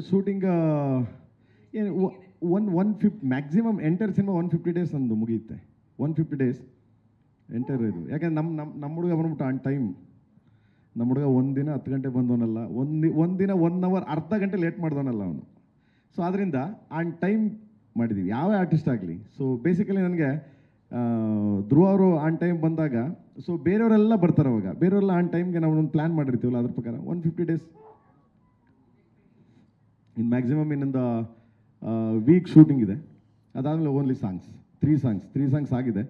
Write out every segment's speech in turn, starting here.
Shooting ಏನು 150 maximum enter cinema 150 days ಅಂದು ಮುಗಿಯುತ್ತೆ. 150 ಡೇಸ್ ಎಂಟರ್ ಇದು. ಯಾಕಂದ್ರೆ ನಮ್ಮ ಹುಡುಗ ಬಂದ್ಬಿಟ್ಟು ಆನ್ ಟೈಮ್. ನಮ್ಮ ಹುಡುಗ ಒಂದಿನ 10 ಗಂಟೆ ಬಂದವನಲ್ಲ, ಒಂದಿನ 1 ಅವರ್ ಅರ್ಧ ಗಂಟೆ ಲೇಟ್ ಮಾಡಿದವನಲ್ಲ ಅವನು. ಸೊ ಅದರಿಂದ ಆನ್ ಟೈಮ್ ಮಾಡಿದ್ದೀವಿ, ಯಾವ ಆರ್ಟಿಸ್ಟ್ ಆಗಲಿ. ಸೊ ಬೇಸಿಕಲಿ ನನಗೆ ಧ್ರುವ ಅವರು ಆನ್ ಟೈಮ್ ಬಂದಾಗ, ಸೊ ಬೇರೆಯವರೆಲ್ಲ ಬರ್ತಾರೆ ಅವಾಗ. ಬೇರೆಯವರೆಲ್ಲ ಆನ್ ಟೈಮ್ಗೆ ನಾವು ಒಂದು ಪ್ಲ್ಯಾನ್ ಮಾಡಿರ್ತೀವಲ್ಲ, ಅದ್ರ ಪ್ರಕಾರ 150 ಡೇಸ್ ಇನ್ ಮ್ಯಾಕ್ಸಿಮಮ್ ಇನ್ನೊಂದು ವೀಕ್ ಶೂಟಿಂಗ್ ಇದೆ. ಅದಾದಮೇಲೆ ಓನ್ಲಿ ಸಾಂಗ್ಸ್, 3 ಸಾಂಗ್ಸ್ ಆಗಿದೆ.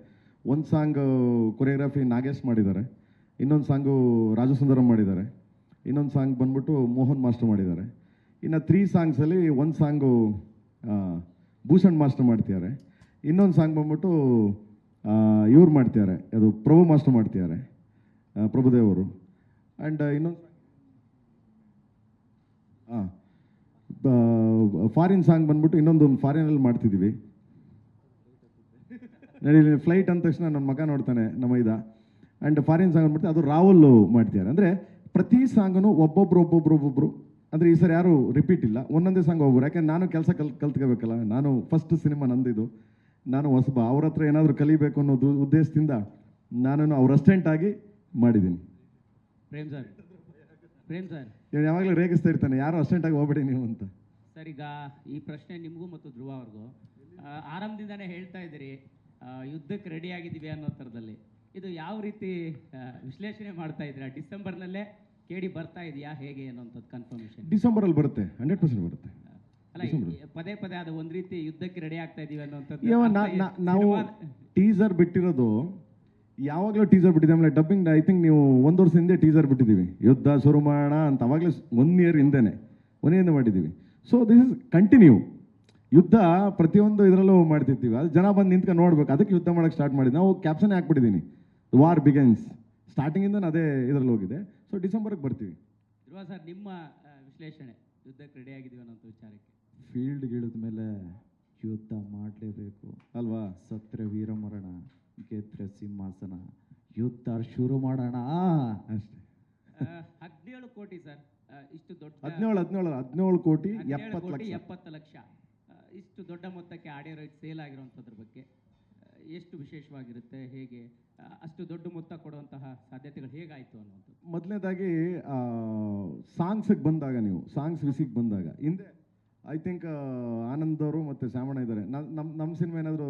ಒಂದು ಸಾಂಗ್ ಕೊರಿಯೋಗ್ರಫಿ ನಾಗೇಶ್ ಮಾಡಿದ್ದಾರೆ, ಇನ್ನೊಂದು ಸಾಂಗು ರಾಜು ಸುಂದರಂ ಮಾಡಿದ್ದಾರೆ, ಇನ್ನೊಂದು ಸಾಂಗ್ ಬಂದ್ಬಿಟ್ಟು ಮೋಹನ್ ಮಾಸ್ಟರ್ ಮಾಡಿದ್ದಾರೆ. ಇನ್ನು 3 ಸಾಂಗ್ಸಲ್ಲಿ ಒಂದು ಸಾಂಗು ಭೂಷಣ್ ಮಾಸ್ಟರ್ ಮಾಡ್ತಿದ್ದಾರೆ, ಇನ್ನೊಂದು ಸಾಂಗ್ ಬಂದ್ಬಿಟ್ಟು ಇವ್ರು ಮಾಡ್ತಿದ್ದಾರೆ, ಅದು ಪ್ರಭು ಮಾಸ್ಟರ್ ಮಾಡ್ತಿದ್ದಾರೆ, ಪ್ರಭುದೇವರು. ಆ್ಯಂಡ್ ಇನ್ನೊಂದು ಫಾರಿನ್ ಸಾಂಗ್ ಬಂದ್ಬಿಟ್ಟು ಇನ್ನೊಂದು ಫಾರಿನಲ್ಲಿ ಮಾಡ್ತಿದ್ದೀವಿ. ನಡಿ ಫ್ಲೈಟ್ ಅಂದ ತಕ್ಷಣ ನನ್ನ ಮಗ ನೋಡ್ತಾನೆ ನಮ್ಮ ಇದ. ಆ್ಯಂಡ್ ಫಾರಿನ್ ಸಾಂಗ್ ಅಂದ್ಬಿಟ್ಟು ಅದು ರಾಹುಲ್ ಮಾಡ್ತಿದ್ದಾರೆ. ಅಂದರೆ ಪ್ರತಿ ಸಾಂಗನು ಒಬ್ಬೊಬ್ರು ಅಂದರೆ ಈ ಸರಿ ಯಾರು ರಿಪೀಟ್ ಇಲ್ಲ, ಒಂದೊಂದೇ ಸಾಂಗ್ ಒಬ್ಬರು. ಯಾಕೆಂದ್ರೆ ನಾನು ಕೆಲಸ ಕಲ್ತ್ಕೋಬೇಕಲ್ಲ, ನಾನು ಫಸ್ಟ್ ಸಿನಿಮಾ ನಂದಿದು, ನಾನು ಹೊಸಬ. ಅವ್ರ ಹತ್ರ ಏನಾದರೂ ಕಲಿಬೇಕು ಅನ್ನೋದು ಉದ್ದೇಶದಿಂದ ನಾನು ಅವ್ರ ಅಸ್ಟೆಂಟ್ ಆಗಿ ಮಾಡಿದ್ದೀನಿ. ಪ್ರೇಮ್ ಸರ್ ಇವ್ನು ಯಾವಾಗಲೂ ರೇಗಿಸ್ತಾ ಇರ್ತಾನೆ, ಯಾರು ಅಸ್ಟೆಂಟಾಗಿ ಹೋಗ್ಬೇಡಿ ನೀವು ಅಂತ. ಸರ್, ಈಗ ಈ ಪ್ರಶ್ನೆ ನಿಮಗೂ ಮತ್ತು ಧ್ರುವ ಅವ್ರಿಗೂ. ಆರಂಭದಿಂದಾನೇ ಹೇಳ್ತಾ ಇದ್ದೀರಿ ಯುದ್ಧಕ್ಕೆ ರೆಡಿ ಆಗಿದ್ದೀವಿ ಅನ್ನೋ ಥರದಲ್ಲಿ. ಇದು ಯಾವ ರೀತಿ ವಿಶ್ಲೇಷಣೆ ಮಾಡ್ತಾ ಇದ್ದೀರಾ? ಡಿಸೆಂಬರ್ನಲ್ಲೇ ಕೇಳಿ ಬರ್ತಾ ಇದೆಯಾ ಹೇಗೆ ಅನ್ನೋಂಥದ್ದು ಕನ್ಫರ್ಮೇಷನ್? ಡಿಸೆಂಬರಲ್ಲಿ ಬರುತ್ತೆ, 100% ಬರುತ್ತೆ. ಅಲ್ಲ, ಪದೇ ಅದು ಒಂದು ರೀತಿ ಯುದ್ಧಕ್ಕೆ ರೆಡಿ ಆಗ್ತಾ ಇದೀವಿ ಅನ್ನೋಂಥದ್ದು. ನಾವು ಟೀಸರ್ ಬಿಟ್ಟಿರೋದು ಯಾವಾಗಲೂ ಟೀಸರ್ ಬಿಟ್ಟಿದ್ದೀವಿ. ಆಮೇಲೆ ಡಬ್ಬಿಂಗ್ ಐ ಥಿಂಕ್ ನೀವು 1 ವರ್ಷ ಹಿಂದೆ ಟೀಸರ್ ಬಿಟ್ಟಿದ್ದೀವಿ, ಯುದ್ಧ ಶುರು ಮಾಡೋಣ ಅಂತ. ಅವಾಗಲೇ 1 ಇಯರ್ ಹಿಂದೆನೇ ಮಾಡಿದ್ದೀವಿ. So this is continue. ಯುದ್ಧ ಪ್ರತಿಯೊಂದು ಇದರಲ್ಲೂ ಮಾಡ್ತಿರ್ತೀವಿ, ಅದು ಜನ ಬಂದು ನಿಂತ್ಕೊಂಡು ನೋಡ್ಬೇಕು. ಅದಕ್ಕೆ ಯುದ್ಧ ಮಾಡೋಕ್ಕೆ ಸ್ಟಾರ್ಟ್ ಮಾಡಿದ್ವಿ. ನಾವು ಕ್ಯಾಪ್ಷನ್ ಹಾಕ್ಬಿಟ್ಟಿದ್ದೀನಿ, ವಾರ್ ಬಿಗನ್ಸ್. ಸ್ಟಾರ್ಟಿಂಗಿಂದ ಅದೇ ಇದರಲ್ಲಿ ಹೋಗಿದೆ. ಸೊ ಡಿಸೆಂಬರ್ಗೆ ಬರ್ತೀವಿ. ಧ್ರುವ ಸರ್, ನಿಮ್ಮ ವಿಶ್ಲೇಷಣೆ ಯುದ್ಧಕ್ಕೆ ರೆಡಿ ಆಗಿದ್ದೀವಿ ಅನ್ನೋ ವಿಚಾರಕ್ಕೆ? ಫೀಲ್ಡ್ಗೆ ಇಳಿದ ಮೇಲೆ ಯುದ್ಧ ಮಾಡಲೇಬೇಕು ಅಲ್ವಾ? ಸತ್ರೆ ವೀರಮರಣ, ಗೆದ್ರೆ ಸಿಂಹಾಸನ, ಯುದ್ಧ ಶುರು ಮಾಡೋಣ ಅಷ್ಟೇ. 17 ಕೋಟಿ ಸರ್, ಇಷ್ಟು ದೊಡ್ಡ 17 ಕೋಟಿ 70 ಲಕ್ಷ, ಇಷ್ಟು ದೊಡ್ಡ ಮೊತ್ತಕ್ಕೆ ಆಡಿಯೋ ರೈಟ್ ಸೇಲ್ ಆಗಿರುವಂಥದ್ರ ಬಗ್ಗೆ ಎಷ್ಟು ವಿಶೇಷವಾಗಿರುತ್ತೆ? ಹೇಗೆ ಅಷ್ಟು ದೊಡ್ಡ ಮೊತ್ತ ಕೊಡುವಂತಹ ಸಾಧ್ಯತೆಗಳು ಹೇಗಾಯಿತು ಅನ್ನುವಂಥದ್ದು? ಮೊದಲನೇದಾಗಿ ಸಾಂಗ್ಸಿಗೆ ಬಂದಾಗ, ನೀವು ಸಾಂಗ್ಸ್ ವಿಸಿಗೆ ಬಂದಾಗ, ಹಿಂದೆ ಐ ಥಿಂಕ್ ಆನಂದ್ ಅವರು ಮತ್ತು ಶ್ಯಾಮಣ್ಣ ಇದ್ದಾರೆ. ನಮ್ಮ ಸಿನಿಮಾ ಏನಾದರೂ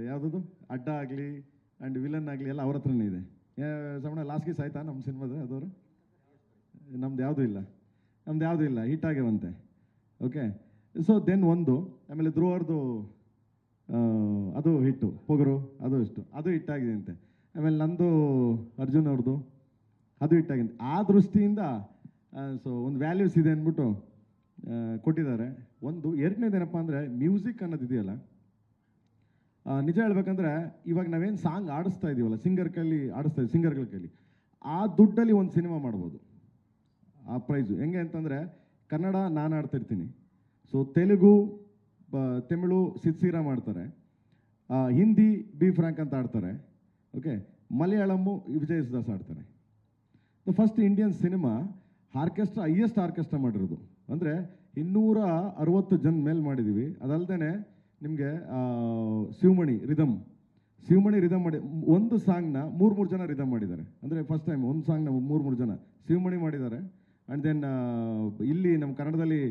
ಯಾವುದದು ಅಡ್ಡ ಆಗಲಿ ಆ್ಯಂಡ್ ವಿಲನ್ ಆಗಲಿ ಎಲ್ಲ ಅವ್ರ ಹತ್ರನೇ ಇದೆ. ಶ್ಯಾಮಣ್ಣ ಲಾಸ್ಟ್ ಗೀಸ್ ಆಯ್ತಾ ನಮ್ಮ ಸಿನಿಮಾದ? ಅದವರು ನಮ್ದು ಯಾವುದೂ ಇಲ್ಲ, ಹಿಟ್ ಆಗ್ಯಾವಂತೆ. ಓಕೆ, ಸೊ ದೆನ್ ಒಂದು, ಆಮೇಲೆ ಧ್ರುವರ್ದು ಅದು ಹಿಟ್ಟು, ಪೊಗರು ಅದು ಹಿಟ್ಟಾಗಿದೆ ಅಂತೆ. ಆಮೇಲೆ ನಂದು ಅರ್ಜುನ್ ಅವ್ರದ್ದು ಅದು ಹಿಟ್ಟಾಗಿದೆ. ಆ ದೃಷ್ಟಿಯಿಂದ ಸೊ ಒಂದು ವ್ಯಾಲ್ಯೂಸ್ ಇದೆ ಅಂದ್ಬಿಟ್ಟು ಕೊಟ್ಟಿದ್ದಾರೆ. ಒಂದು ಎರಡನೇದೇನಪ್ಪ ಅಂದರೆ ಮ್ಯೂಸಿಕ್ ಅನ್ನೋದು ಇದೆಯಲ್ಲ, ನಿಜ ಹೇಳ್ಬೇಕಂದ್ರೆ ಇವಾಗ ನಾವೇನು ಸಾಂಗ್ ಆಡಿಸ್ತಾ ಇದೀವಲ್ಲ, ಸಿಂಗರ್ಗಳ ಕೈಲಿ, ಆ ದುಡ್ಡಲ್ಲಿ ಒಂದು ಸಿನಿಮಾ ಮಾಡ್ಬೋದು. ಆ ಪ್ರೈಸು ಹೆಂಗೆ ಅಂತಂದರೆ, ಕನ್ನಡ ನಾನು ಆಡ್ತಾಯಿರ್ತೀನಿ, ಸೊ ತೆಲುಗು ತಮಿಳು ಸಿದ್ಸೀರ ಮಾಡ್ತಾರೆ, ಹಿಂದಿ ಬಿ ಫ್ರಾಂಕ್ ಅಂತ ಆಡ್ತಾರೆ, ಓಕೆ, ಮಲಯಾಳಮ್ಮು ವಿಜಯ್ ದಾಸ್ ಆಡ್ತಾರೆ. First Indian cinema orchestra, highest orchestra ಮಾಡಿರೋದು. ಅಂದರೆ 260 ಜನ ಮೇಲೆ ಮಾಡಿದ್ದೀವಿ. ಅದಲ್ಲದೆ ನಿಮಗೆ ಶಿವಮಣಿ ರಿದಮ್ ಮಾಡಿ ಒಂದು ಸಾಂಗ್ನ 3 ಜನ ರಿದಮ್ ಮಾಡಿದ್ದಾರೆ. ಅಂದರೆ ಫಸ್ಟ್ ಟೈಮ್ ಒಂದು ಸಾಂಗ್ನ 3 ಜನ ಶಿವಮಣಿ ಮಾಡಿದ್ದಾರೆ. ಆ್ಯಂಡ್ ದೆನ್ ಇಲ್ಲಿ ನಮ್ಮ ಕನ್ನಡದಲ್ಲಿ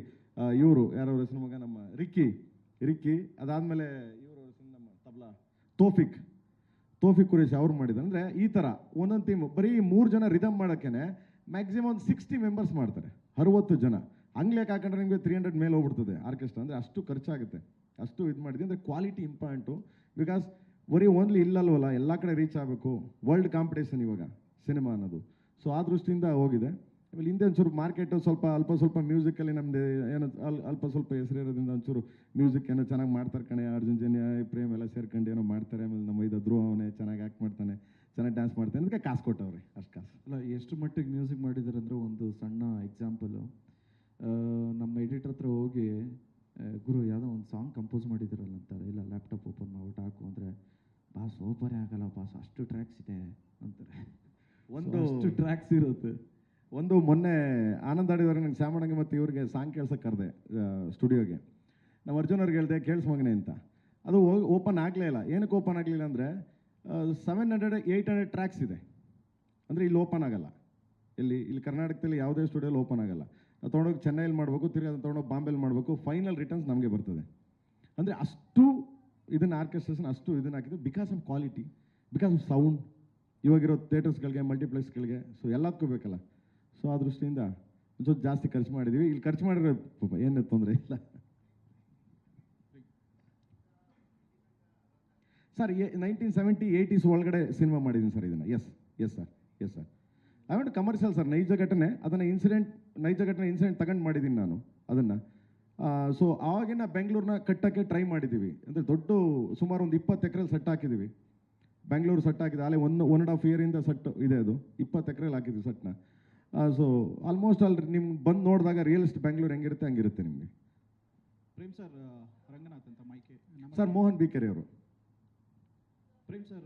ಇವರು ಯಾರೋ ಹೆಸರು ಮಗ, ನಮ್ಮ ರಿಕ್ಕಿ ಅದಾದಮೇಲೆ ಇವರು ನಮ್ಮ ತಬ್ಲಾ ತೋಫಿಕ್ ಕುರೇಶ್ ಅವ್ರು ಮಾಡಿದ್ದಾರೆ. ಅಂದರೆ ಈ ಥರ ಒಂದೊಂದು ಟೀಮ್ ಬರೀ 3 ಜನ ರಿದಮ್ ಮಾಡೋಕ್ಕೆ ಮ್ಯಾಕ್ಸಿಮಮ್ 60 ಮೆಂಬರ್ಸ್ ಮಾಡ್ತಾರೆ. 60 ಜನ ಹಂಗ್ಲೇಕ್ ಹಾಕೊಂಡ್ರೆ ನಿಮಗೆ 300 ಮೇಲೆ ಹೋಗ್ಬಿಡ್ತದೆ ಆರ್ಕೆಸ್ಟ್ರಾ. ಅಂದರೆ ಅಷ್ಟು ಖರ್ಚಾಗುತ್ತೆ, ಅಷ್ಟು ಇದು ಮಾಡಿದ್ವಿ. ಅಂದರೆ ಕ್ವಾಲಿಟಿ ಇಂಪಾರ್ಟೆಂಟು. ಬಿಕಾಸ್ ಬರೀ ಓನ್ಲಿ ಇಲ್ಲಲ್ವಲ್ಲ, ಎಲ್ಲ ಕಡೆ ರೀಚ್ ಆಗಬೇಕು. ವರ್ಲ್ಡ್ ಕಾಂಪಿಟೇಷನ್ ಇವಾಗ ಸಿನಿಮಾ ಅನ್ನೋದು. ಸೊ ಆ ದೃಷ್ಟಿಯಿಂದ ಹೋಗಿದೆ. ಆಮೇಲೆ ಹಿಂದೆ ಒಂಚೂರು ಮಾರ್ಕೆಟು ಅಲ್ಪ ಸ್ವಲ್ಪ ಮ್ಯೂಸಿಕಲ್ಲಿ ನಮ್ಮದು ಏನೋ ಅಲ್ಪ ಸ್ವಲ್ಪ ಹೆಸರಿರೋದ್ರಿಂದ ಒಂಚೂರು ಮ್ಯೂಸಿಕ್ ಏನೋ ಚೆನ್ನಾಗಿ ಮಾಡ್ತಾರೆ ಕಣೆ, ಅರ್ಜುನ್ ಜನ್ಯ ಪ್ರೇಮ್ ಎಲ್ಲ ಸೇರ್ಕೊಂಡು ಏನೋ ಮಾಡ್ತಾರೆ. ಆಮೇಲೆ ನಮ್ಮ ಧ್ರುವ ಅವನೇ ಚೆನ್ನಾಗಿ ಆ್ಯಕ್ಟ್ ಮಾಡ್ತಾನೆ, ಚೆನ್ನಾಗಿ ಡ್ಯಾನ್ಸ್ ಮಾಡ್ತಾನೆ, ಅದಕ್ಕೆ ಕಾಸು ಕೊಟ್ಟವ್ರೆ. ಅಷ್ಟು ಕಾಸು ಅಲ್ಲ, ಎಷ್ಟು ಮಟ್ಟಿಗೆ ಮ್ಯೂಸಿಕ್ ಮಾಡಿದ್ದಾರೆ ಅಂದರೆ, ಒಂದು ಸಣ್ಣ ಎಕ್ಸಾಂಪಲು, ನಮ್ಮ ಎಡಿಟರ್ ಹತ್ರ ಹೋಗಿ, ಗುರು ಯಾವುದೋ ಒಂದು ಸಾಂಗ್ ಕಂಪೋಸ್ ಮಾಡಿದ್ದೀರಲ್ಲ ಅಂತಾರೆ. ಇಲ್ಲ, ಲ್ಯಾಪ್ಟಾಪ್ ಓಪನ್ ಮಾಡ್ಬಿಟ್ಟು ಹಾಕು ಅಂದರೆ, ಬಾಸ್ ಓಪರೇ ಆಗಲ್ಲ ಬಾಸ್, ಅಷ್ಟು ಟ್ರ್ಯಾಕ್ಸ್ ಇದೆ ಅಂತಾರೆ. ಒಂದು ಅಷ್ಟು ಟ್ರ್ಯಾಕ್ಸ್ ಇರುತ್ತೆ. ಒಂದು ಮೊನ್ನೆ ಆನಂದ್ ಆಡಿದವ್ರಿಗೆ ನಂಗೆ ಶ್ಯಾಮಣ್ಣಗೆ ಮತ್ತು ಇವ್ರಿಗೆ ಸಾಂಗ್ ಕೇಳ್ಸಕ್ಕೆ ಕರೆದೆ ಸ್ಟುಡಿಯೋಗೆ. ನಾವು ಅರ್ಜುನ್ ಅವ್ರಿಗೆ ಹೇಳಿದೆ ಕೇಳಿಸ್ ಮಗನೆ ಅಂತ. ಅದು ಓಪನ್ ಆಗಲೇ ಇಲ್ಲ. ಏನಕ್ಕೆ ಓಪನ್ ಆಗಲಿಲ್ಲ ಅಂದರೆ 700-800 ಟ್ರ್ಯಾಕ್ಸ್ ಇದೆ. ಅಂದರೆ ಇಲ್ಲಿ ಓಪನ್ ಆಗಲ್ಲ. ಇಲ್ಲಿ ಕರ್ನಾಟಕದಲ್ಲಿ ಯಾವುದೇ ಸ್ಟುಡಿಯೋಲಿ ಓಪನ್ ಆಗಲ್ಲ. ನಾವು ತೊಗೊಂಡೋಗಿ ಚೆನ್ನೈಲಿ ಮಾಡಬೇಕು, ತಿರ್ಗಿ ಅದನ್ನು ತೊಗೊಂಡೋಗಿ ಬಾಂಬೆಲಿ ಮಾಡಬೇಕು, ಫೈನಲ್ ರಿಟರ್ನ್ಸ್ ನಮಗೆ ಬರ್ತದೆ. ಅಂದರೆ ಅಷ್ಟು ಇದನ್ನು ಆರ್ಕೆಸ್ಟ್ರೇಷನ್ ಅಷ್ಟು ಇದನ್ನು ಹಾಕಿದ್ದು because of quality, because of sound. ಇವಾಗಿರೋ ಥಿಯೇಟರ್ಸ್ಗಳಿಗೆ, ಮಲ್ಟಿಪ್ಲೆಕ್ಸ್ಗಳಿಗೆ, ಸೊ ಎಲ್ಲದಕ್ಕೂ ಬೇಕಲ್ಲ. ಸೊ ಆ ದೃಷ್ಟಿಯಿಂದ ಒಂಚೂರು ಜಾಸ್ತಿ ಖರ್ಚು ಮಾಡಿದ್ದೀವಿ. ಇಲ್ಲಿ ಖರ್ಚು ಮಾಡಿರೋ ಏನು ತೊಂದರೆ ಇಲ್ಲ ಸರ್. 1970-80s ಒಳಗಡೆ ಸಿನಿಮಾ ಮಾಡಿದ್ದೀನಿ ಸರ್ ಇದನ್ನು. Yes sir. I want commercial sir, ನೈಜ ಘಟನೆ. ಅದನ್ನು ನೈಜ ಘಟನೆ ಇನ್ಸಿಡೆಂಟ್ ತಗೊಂಡು ಮಾಡಿದ್ದೀನಿ ನಾನು ಅದನ್ನು. ಸೊ ಆವಾಗಿನ ಬೆಂಗಳೂರನ್ನ ಕಟ್ಟೋಕ್ಕೆ ಟ್ರೈ ಮಾಡಿದ್ದೀವಿ. ಅಂದರೆ ಸುಮಾರು ಒಂದು 20 ಎಕರೆಲಿ ಸೆಟ್ ಹಾಕಿದ್ದೀವಿ. ಬೆಂಗಳೂರು ಸೆಟ್ ಹಾಕಿದೆ ಅಲ್ಲೇ 1.5 ಇಯರಿಂದ ಸೆಟ್ ಇದೆ. ಅದು 20 ಎಕರೆಲಿ ಹಾಕಿದ್ವಿ ಸೆಟ್ನ. ಸೊ ಆಲ್ಮೋಸ್ಟ್ ಅಲ್ಲಿ ನಿಮ್ಗೆ ಬಂದು ನೋಡಿದಾಗ ರಿಯಲಿಸ್ಟ್ ಬೆಂಗಳೂರು ಹಂಗಿರುತ್ತೆ ನಿಮಗೆ. ಪ್ರೇಮ್ ಸರ್, ರಂಗನಾಥ್ ಅಂತ ಮೈಕೆ ಸರ್ ಮೋಹನ್ ಬಿ ಕೆರೆ ಅವರು. ಪ್ರೇಮ್ ಸರ್